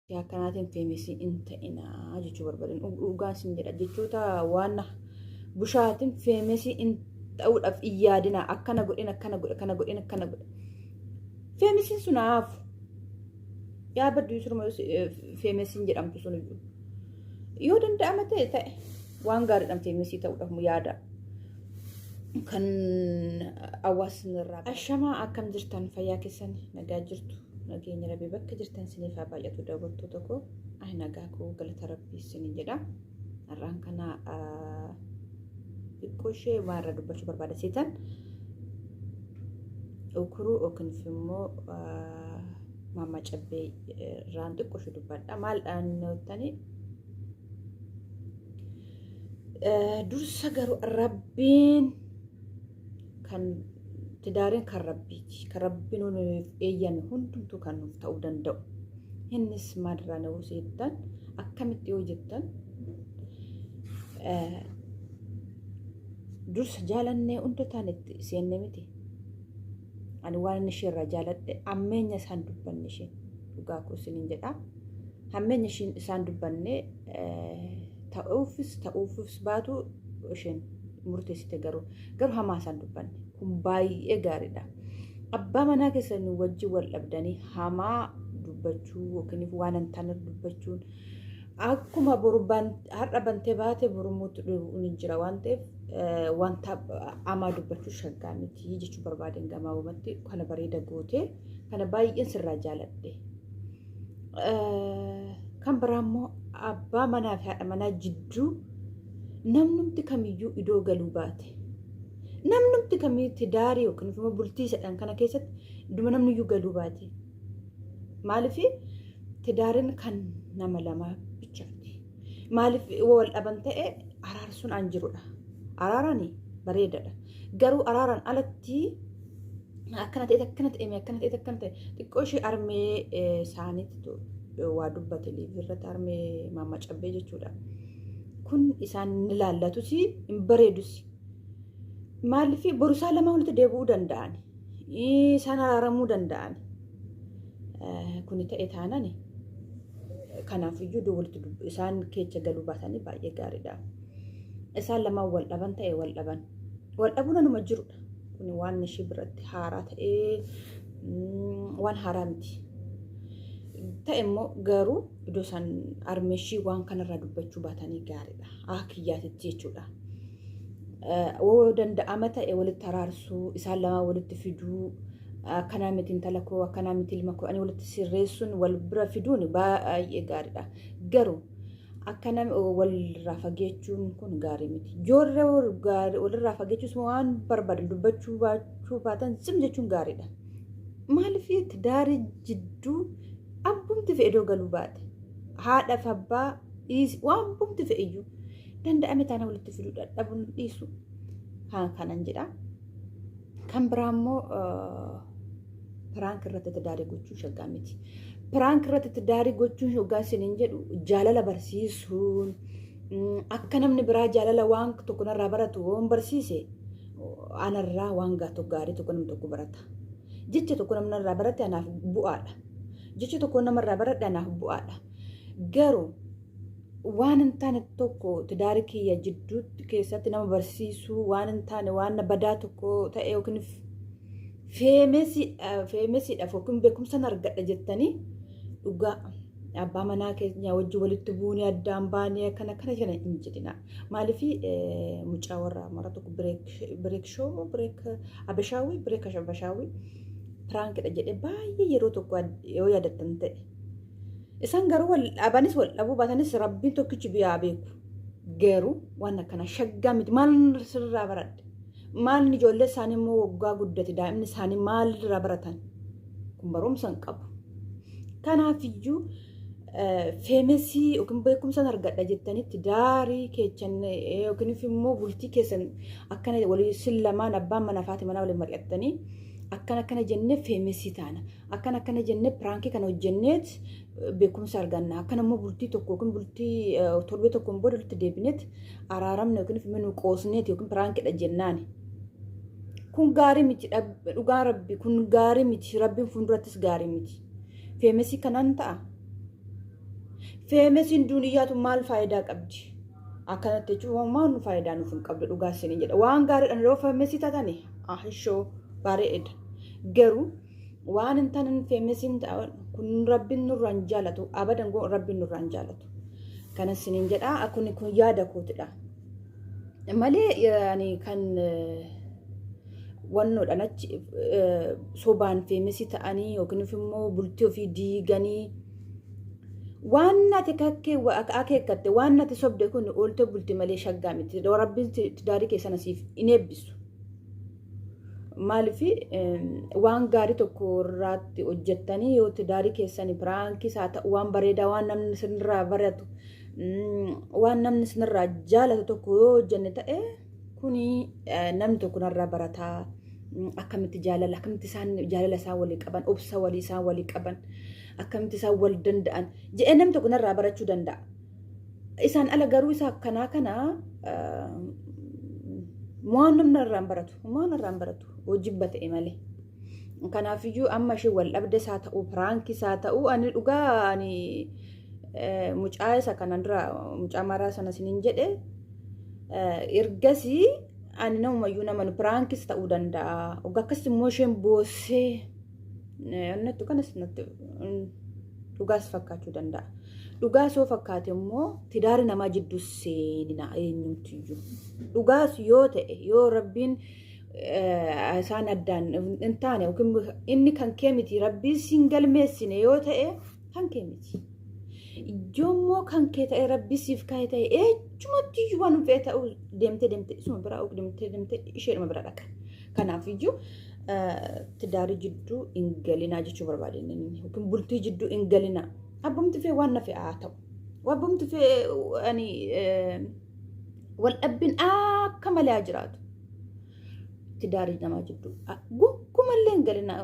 yaa kanaatiin feemesii in ta'inaa jechuu barbaadan dhugaan sin jedha jechoota waan bushaatiin feemesii in ta'uudhaaf iyyaadina akkana godhin akkana godhe kana godhin akkana godhe feemesiin sunaaf yaa badduu surma feemesiin jedhamtu sun yoo danda'ama ta'e waan gaariidhaan feemesii ta'uudhaaf mu yaada kan hawaasni irraa ashamaa akkam jirtan fayyaa keessan nagaa jirtu nageenya rabbii bakka jirtan siniif haa baay'atu daawwattoota koo ani nagaa koo galata rabbii sinin jedha har'aan kana xiqqoo ishee maarra dubbachuu barbaada seetan ukuruu yookiin immoo maamma cabbee irraan xiqqoo ishee dubbadha maaldhaan nootanii dursa garuu rabbiin kan tidaareen kan rabbiiti kan rabbiin nuuf eeyyame hundumtuu kan nuuf ta'uu danda'u innis maalirraa na jettan akkamitti yoo jettan dursa jaalannee hunda taanetti seenne miti ani waan inni isheerraa jaaladhe ammeenya isaan dubbanne isheen dhugaa koo isiniin jedha ammeenya isaan dubbanne ta'uufis baatu isheen murteessite garuu hamaa isaan dubbanne kun baay'ee gaariidha abbaa manaa keessanii wajjin wal dhabdanii hamaa dubbachuu yookiin waan hin taane dubbachuun akkuma borubbaan har'a bantee baate borumuutti dhufuun jira waan ta'eef wanta hamaa dubbachuu shaggaa miti jechuu barbaaden gabaabumatti kana bareeda gootee kana baay'een sirraa jaaladhe kan biraammoo abbaa manaa fi haadha manaa jidduu namnumti kamiyyuu idoo galuu baate namnumti kamitti daarii yookiin immoo bultii sadhan kana keessatti dhuma namniyyuu galuu baate maaliif tidaariin kan nama lamaa bichaati maaliif wal dhaban ta'e araarsuun aan jirudha araarani bareedadha garuu araaraan alatti akkana ta'e xiqqoo ishee armee isaaniitti waa dubbate liivirratti armee maamma cabbee jechuudha kun isaan ni laallatus hin bareedus maaliif borusaa lama walitti deebi'uu danda'an isaan araaramuu danda'an kun ta'e taanani kanaaf iyyuu walitti isaan keessa galuu baatanii baay'ee gaariidha isaan lama wal dhaban ta'e wal dhabuun anuma jirudha kun waan ishee biratti haaraa ta'ee waan haaraa miti ta'e immoo garuu iddoo isaan armeeshii waan kanarraa dubbachuu baatanii gaariidha kiyyaatitti jechuudha oo danda'ama ta'e walitti araarsuu isaan lama walitti fiduu akkanaa miti intala koo akkanaa miti ilma koo ani walitti sirreessuun wal bira fiduun baay'ee gaariidha garuu akkana walirraa fageechuun kun gaarii miti ijoollee walirraa fageechuus waan barbaadan dubbachuu baachuu baatan sim jechuun gaariidha maaliif tidaarii jidduu abbumti fe'ee galuu baate haadha fi abbaa waan bumti fe'iyyuu danda'ame taana walitti fiduu dadhabuun dhiisu kanan jedha kan biraammoo piraank irratti tidaarii gochuu shaggaa miti piraank irratti tidaarii gochuun shaggaa isiniin jedhu jaalala barsiisuun akka namni biraa jaalala waan tokko narraa baratu waan barsiise anarraa waan gaarii tokko namni tokko barata jecha tokko namni narraa barate anaaf bu'aadha jecha tokko namarraa baradhe anaaf bu'aadha garuu waan hin taane tokko tidaarii kiyya jidduutti keessatti nama barsiisuu waan hin taane waan badaa tokko ta'e yookiin feemesiidhaaf yookiin beekumsa argadha jettanii dhugaa abbaa manaa keenya wajji walitti buunee addaan baanee kana hin jedhina maaliif mucaa warra mara tokko bireek abashaawii piraankiidha jedhee baay'ee yeroo tokko yoo yaadattan ta'e isaan garuu wal dhabanis wal dhabuu baatanis rabbiin tokkichi biyyaa beeku garuu waan akkana shaggaa miti maal sirraa baradhe maal ijoollee isaanii immoo waggaa guddate daa'imni isaanii maal irraa baratan kun barumsa hin qabu kanaafiyyuu feemesii yookiin beekumsa argadha jettanitti daarii keessan yookiin immoo bultii keessan akkana walii sin lamaan abbaan manaa fi manaa waliin mari'attanii akkana jennee feemesii taana akkana jennee piraankii kana hojjenneet beekumsa arganna akkana immoo bultii tokko yookiin bultii torbee tokkoon booda walitti deebineet araaramne yookiin immoo qoosneet yookiin piraankiidha jennaani kun gaarii miti dhugaa rabbi kun gaarii miti rabbiin fuuldurattis gaarii miti feemesii kanaan ta'a feemesiin duuniyaatu maal faayidaa qabdi akkanatti jechuun maal faayidaa nuuf hin qabdu dhugaa isin jedha waan gaariidhaan yeroo feemesii taatanii ahishoo bareeda garuu waan hin taane feemesiin ta'an kun rabbiin nurraan jaalatu abadan gon rabbiin nurraan jaalatu kana isin jedha kun yaada kootidha malee yaani kan wannoodhaan achi sobaan feemesii ta'anii yookiin immoo bultii ofii diiganii waan nati kakkee akeekkatte waan nati sobde kun oolte bulti malee shaggaa miti rabbiin tidaarii keessan asiif in eebbisu maaliif waan gaarii tokko irratti hojjettanii yoo tidaarii keessan piraankii isaa ta'u waan bareedaa waan namni sinirraa baratu waan namni sinirraa jaalatu tokko yoo hojjenne ta'e kuni namni tokko narraa barataa akkamitti jaalala akkamitti isaan jaalala isaa walii qaban obsa walii isaan walii qaban akkamitti isaan wal danda'an jedhee namni tokko narraa barachuu danda'a. Isaan ala garuu isaa akkanaa kana waan namni irraan baratu hojibba ta'e malee. Kanaafiyyuu amma ishee wal dhabde isaa ta'uu piraankii isaa ta'uu ani dhugaa ani mucaa isa kanan dura mucaa maraa sana siniin jedhe ergasii ani namumayyuu nama piraankis ta'uu danda'a. Akkasii immoo isheen boossee annattu kanas natti dhugaas fakkaachuu danda'a. Dhugaas yoo fakkaate immoo tidaari namaa jidduu seenina eenyumtiyyuu. Dhugaas yoo ta'e yoo rabbiin isaan addaan hin taane yookiin inni kan kee miti rabbiin siin galmeessine yoo ta'e kan kee miti. Yoommoo kan kee ta'e rabbii siif kaa'e ta'e eenyumattiyyuu waan fe'e ta'uu deemtee isuma biraa deemtee isheedhuma bira dhaqa. Kanaafiyyuu tidaarii jidduu hin galinaa jechuu barbaadeen yookiin bultii jidduu hin galinaa. Abbumti fee waan nafe haa ta'u. Abbumti fee ani wal dhabbiin akka malee haa jiraatu. Tidaarii namaa jidduu gonkumallee hin galinaa.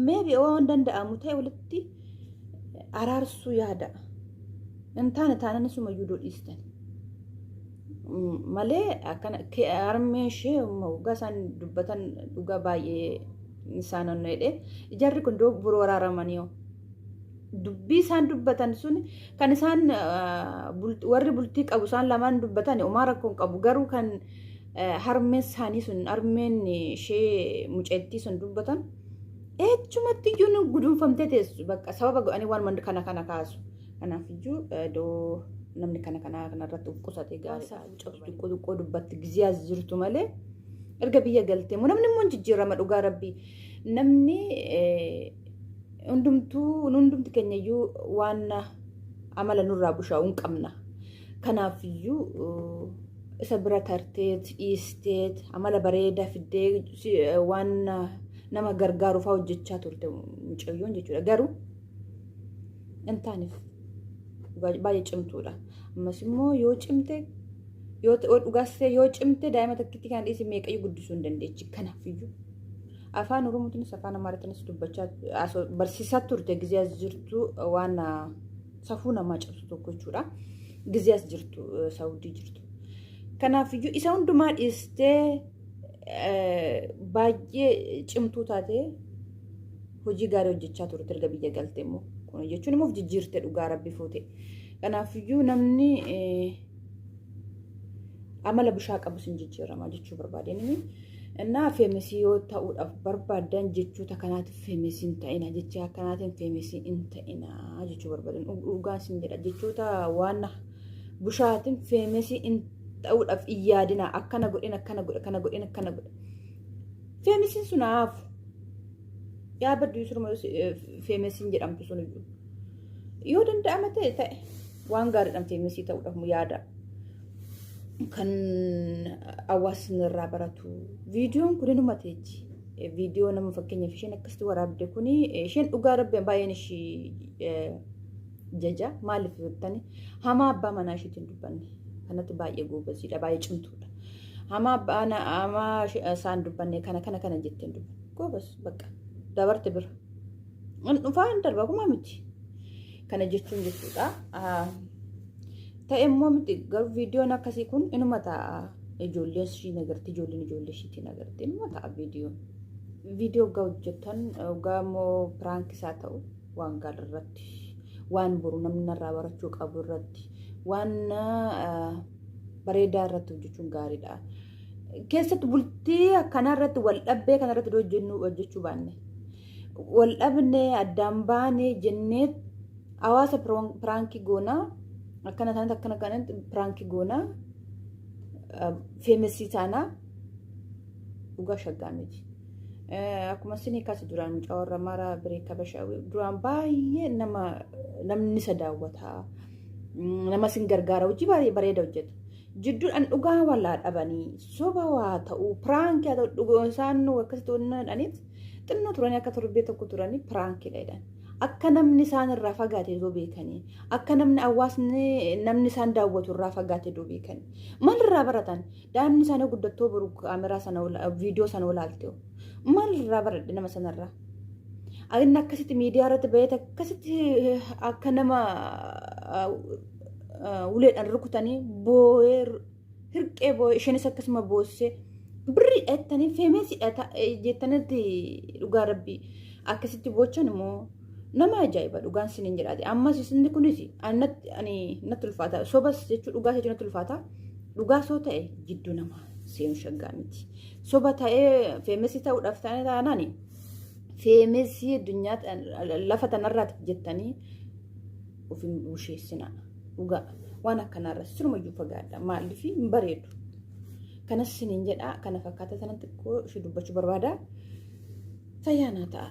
Meebi waan danda'amu ta'e walitti araarsuu yaada. Hin taane sumayyuu dhiistan. Malee akkana armeen ishee dhugaa isaan dubbatan dhugaa baay'ee isaan onneedhe. Ijaarri kun biroo waraaramanii dubbii isaan dubbatan sun kan isaan warri bultii qabu isaan lamaan dubbatan umaa rakkoon qabu garuu kan harmeen isaanii sun harmeen ishee muceettii sun dubbatan echumatti iyyuu gudunfamtee teessu bakka sababa godhanii waan kana kaasu. Kanaafiyyuu doo namni kanarratti uffisate gaariidha. Xiqqoo dubbatti giziyaas jirtu malee erga biyya galtee namni immoo jijjiirama dhugaa rabbii namni hundumti keenyayyuu waan amala nurraa bushaa'uu hin qabna. Kanaafiyyuu isa bira tarteet dhiisteet amala bareedaa fiddee waan nama gargaaruuf hojjechaa turte mucayyoon jechuudha. Garuu hin taaneef baay'ee cimtuudha. Ammas immoo yoo cimte yoo dhugaas yoo cimte daa'ima takkitti kan dhiisi meeqayyuu guddisuu hin dandeechi. Kanaafiyyuu afaan oromootiinis afaan amaaraatiinis dubbachaa barsiisaa turte giziyaas jirtu waan safuu namaa cabsu tokko jechuudha. Giziyaas jirtu saawudii jirtu. Kanaafiyyuu isa hundumaa dhiistee baay'ee cimtuu taate hojii gaarii hojjechaa turte erga biyya galtee immoo kun jechuun immoo jijjiirte dhugaa rabbi fuute. Kanaafiyyuu namni amala bishaa qabu sin jijjiirama jechuu barbaadeen. Innaa feemesii yoo ta'uudhaaf barbaadan jechoota kanaatiif feemesii hin ta'ina jechaa kanaatiin feemesii hin ta'ina jechuu barbaadan dhugaan sin jedha jechoota waan bushaatiin feemesii hin ta'uudhaaf hin yaadina akkana godhin. Feemesiin sun haafu yaa badduu surma feemesiin jedhamtu sun iyyuu yoo danda'ama ta'e waan gaariidhaan feemesii ta'uudhaaf mu yaada. Kan hawaasni irraa baratu viidiyoon kun inuma teechi viidiyoo nama fakkeenyaaf isheen akkasitti waraabde kuni isheen dhugaa rabbi baay'een ishii jaja maaliif jettani hamaa abbaa manaa ishiitiin dubbanne kanatti baay'ee goobasiidha baay'ee cimtuudha. Hamaa isaan dubbanne kana jetteen dubbanne goobas bakka dabarte bira dhufaa hin darba kuma miti kana jechuun jechuudha. Ta'e immoo miti garuu viidiyoon akkasii kun inuma ta'a ijoolleen ishii nagarti ijoollee ishiitiin nagarti inuma ta'a viidiyoo gaa hojjetan gaa immoo piraankisaa ta'u waan gaarii irratti waan boru namni narraa barachuu qabu irratti waan bareedaa irratti hojjechuun gaariidha. Keessatti bultii akkanaa irratti wal dhabbee kana irratti hojjechuu baanne wal dhabne addaan baane jennee hawaasa piraankii goonaa akkana taanatti akkana kanatti piraankii goonaa feemesii taanaa dhugaa shaggaa miti. Akkuma isin kaasi duraan mucaa mara Bireekka Bashaawii duraan baay'ee namni isa daawwata nama sin gargaara hojii baay'ee bareeda hojjeta. Jidduudhaan dhugaa walaa dhabanii soba waa ta'u piraankii haa ta'u dhugaa isaan akkasitti onnaadhaniit xinnoo turanii akka torbee tokko turanii piraankii dha. Akka namni isaan irraa fagaatee doo beekanii akka namni hawaasni namni isaan daawwatu irraa fagaatee doo beekanii maal irraa baratan daa'imni isaanii guddattoo boru kaameraa sana viidiyoo sana olaalte maal irraa baradhe nama sanarraa inni akkasitti miidiyaa irratti bahee akkasitti akka nama uleedhaan rukutanii boo'ee hirqee boo'ee isheenis akkasuma boossee birrii dheettanii feemesii jettanitti dhugaa rabbii akkasitti boochan immoo nama ajaa'iba dhugaan siniin jedhaate ammas isinni kunis natti ulfaata sobas jechuun dhugaa jechuun natti ulfaata dhugaa soo ta'e jidduu nama seenu shaggaa miti soba ta'ee feemesii ta'uudhaaf taanaani feemesii addunyaa lafa tanarraati jettanii ofiin busheessinaa dhugaa waan akkanaarra sirumayyuu fagaadha maaliif hin bareedu kanas siniin jedhaa kana fakkaata sanatti xiqqoo ishee dubbachuu barbaada fayyaanaa ta'a.